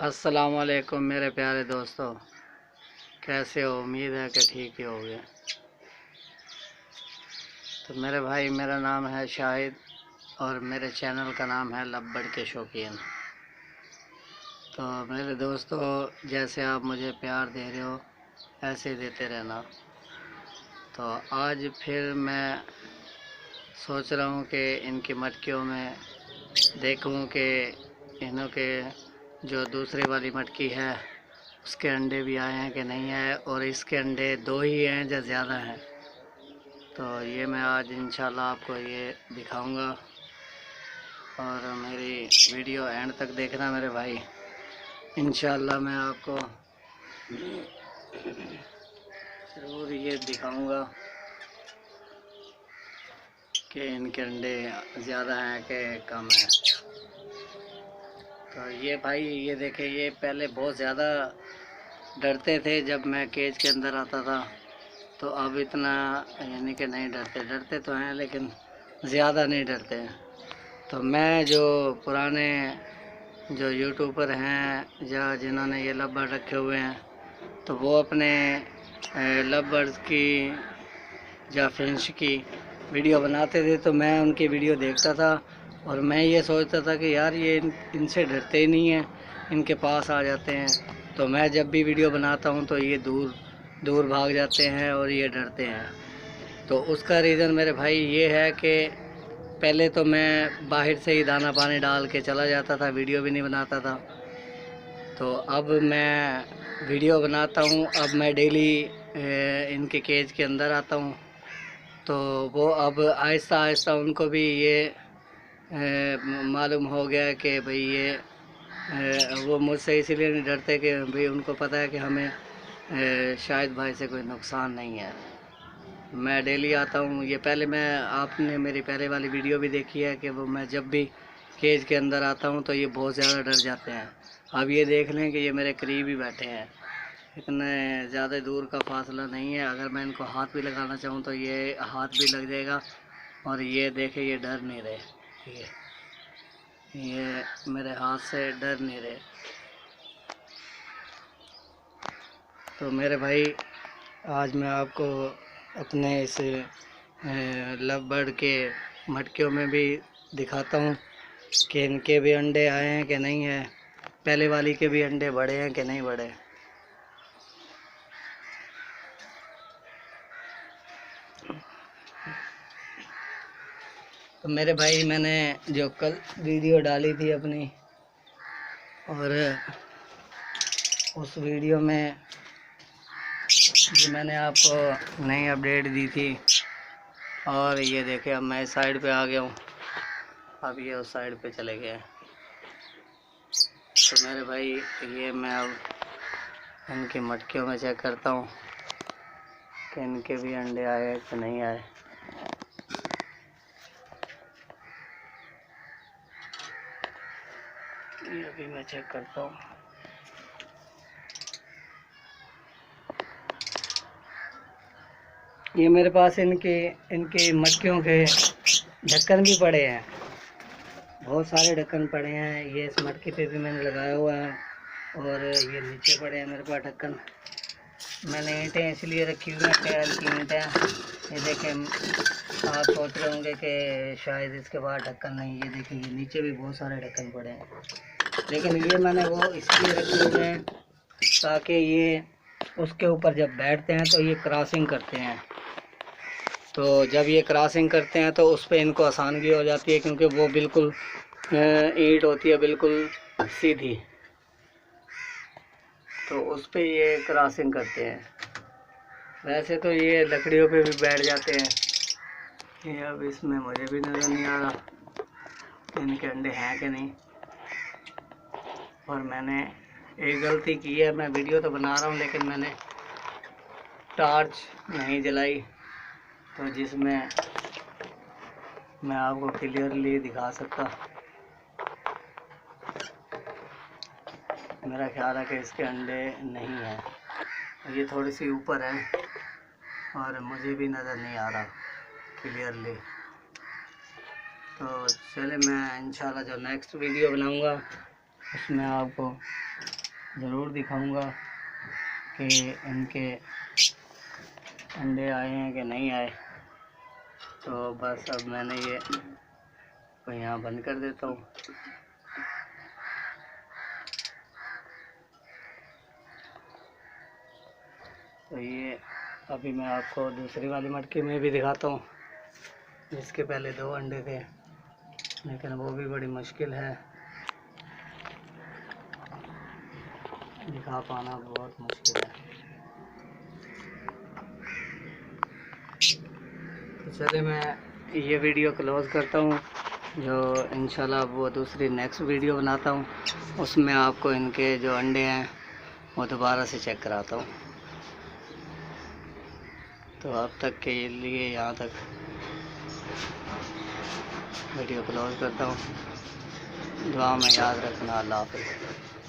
अस्सलाम वालेकुम मेरे प्यारे दोस्तों, कैसे हो? उम्मीद है कि ठीक ही होगे। तो मेरे भाई, मेरा नाम है शाहिद और मेरे चैनल का नाम है लब्बड़ के शौकीन। तो मेरे दोस्तों, जैसे आप मुझे प्यार दे रहे हो ऐसे ही देते रहना। तो आज फिर मैं सोच रहा हूँ कि इनकी मटकियों में देखूँ कि इन्हों के जो दूसरी वाली मटकी है उसके अंडे भी आए हैं कि नहीं आए, और इसके अंडे 2 ही हैं या ज़्यादा हैं। तो ये मैं आज इंशाल्लाह आपको ये दिखाऊंगा, और मेरी वीडियो एंड तक देखना मेरे भाई। इंशाल्लाह मैं आपको ज़रूर ये दिखाऊंगा कि इनके अंडे ज़्यादा हैं कि कम हैं। तो ये भाई, ये देखे, ये पहले बहुत ज़्यादा डरते थे जब मैं केज के अंदर आता था। तो अब इतना यानी कि नहीं डरते। डरते तो हैं लेकिन ज़्यादा नहीं डरते हैं। तो मैं जो पुराने जो यूट्यूबर हैं या जिन्होंने ये लव बर्ड रखे हुए हैं, तो वो अपने लव बर्ड्स की या फिंच की वीडियो बनाते थे, तो मैं उनकी वीडियो देखता था और मैं ये सोचता था कि यार ये इनसे डरते ही नहीं हैं, इनके पास आ जाते हैं। तो मैं जब भी वीडियो बनाता हूँ तो ये दूर दूर भाग जाते हैं और ये डरते हैं। तो उसका रीज़न मेरे भाई ये है कि पहले तो मैं बाहर से ही दाना पानी डाल के चला जाता था, वीडियो भी नहीं बनाता था। तो अब मैं वीडियो बनाता हूँ। अब मैं डेली इनके केज के अंदर आता हूँ। तो वो अब आहिस्ता आहिस्ता उनको भी ये मालूम हो गया कि भाई ये वो मुझसे इसीलिए नहीं डरते कि भाई उनको पता है कि हमें शायद भाई से कोई नुकसान नहीं है। मैं डेली आता हूँ। ये पहले मैं आपने मेरी पहले वाली वीडियो भी देखी है कि वो मैं जब भी केज के अंदर आता हूँ तो ये बहुत ज़्यादा डर जाते हैं। अब ये देख लें कि ये मेरे करीब ही बैठे हैं, इतने ज़्यादा दूर का फासला नहीं है। अगर मैं इनको हाथ भी लगाना चाहूँ तो ये हाथ भी लग जाएगा। और ये देखे, ये डर नहीं रहे, ये मेरे हाथ से डर नहीं रहे। तो मेरे भाई, आज मैं आपको अपने इस लव बर्ड के मटकियों में भी दिखाता हूँ कि इनके भी अंडे आए हैं कि नहीं है, पहले वाली के भी अंडे बड़े हैं कि नहीं बड़े। तो मेरे भाई, मैंने जो कल वीडियो डाली थी अपनी, और उस वीडियो में जो मैंने आपको नई अपडेट दी थी, और ये देखे अब मैं इस साइड पे आ गया हूँ। अब ये उस साइड पे चले गए। तो मेरे भाई, ये मैं अब इनकी मटकियों में चेक करता हूँ कि इनके भी अंडे आए कि नहीं आए। ये अभी मैं चेक करता हूँ। ये मेरे पास इनकी मटकियों के ढक्कन भी पड़े हैं, बहुत सारे ढक्कन पड़े हैं। ये इस मटकी पे भी मैंने लगाया हुआ है, और ये नीचे पड़े हैं मेरे पास ढक्कन। मैंने ईंटें इसलिए रखी हुई हैं, टेल की ईंटें। ये देखें, आप सोच रहे होंगे कि शायद इसके बाद ढक्कन नहीं। ये देखें, ये नीचे भी बहुत सारे ढक्कन पड़े हैं, लेकिन ये मैंने वो इसलिए रखे हुए हैं ताकि ये उसके ऊपर जब बैठते हैं तो ये क्रॉसिंग करते हैं। तो जब ये क्रॉसिंग करते हैं तो उस पर इनको आसानी हो जाती है, क्योंकि वो बिल्कुल ईंट होती है बिल्कुल सीधी, तो उस पर ये क्रॉसिंग करते हैं। वैसे तो ये लकड़ियों पे भी बैठ जाते हैं। ये अब इसमें मुझे भी नज़र नहीं आ रहा कि इनके अंडे हैं कि नहीं। और मैंने एक गलती की है, मैं वीडियो तो बना रहा हूँ लेकिन मैंने टॉर्च नहीं जलाई, तो जिसमें मैं आपको क्लियरली दिखा सकता। मेरा ख्याल है कि इसके अंडे नहीं हैं, ये थोड़ी सी ऊपर है और मुझे भी नज़र नहीं आ रहा क्लियरली। तो चले, मैं इंशाल्लाह जो नेक्स्ट वीडियो बनाऊंगा उसमें आपको ज़रूर दिखाऊंगा कि इनके अंडे आए हैं कि नहीं आए। तो बस अब मैंने ये को यहाँ बंद कर देता हूँ। तो ये अभी मैं आपको दूसरी वाली मटकी में भी दिखाता हूँ, जिसके पहले 2 अंडे थे, लेकिन वो भी बड़ी मुश्किल है, दिखा पाना बहुत मुश्किल है। तो चलिए मैं ये वीडियो क्लोज़ करता हूँ। जो इंशाल्लाह वो दूसरी नेक्स्ट वीडियो बनाता हूँ, उसमें आपको इनके जो अंडे हैं वो दोबारा से चेक कराता हूँ। तो अब तक के लिए यहाँ तक वीडियो क्लोज़ करता हूँ। दुआ में याद रखना। अल्लाह हाफ़िज़।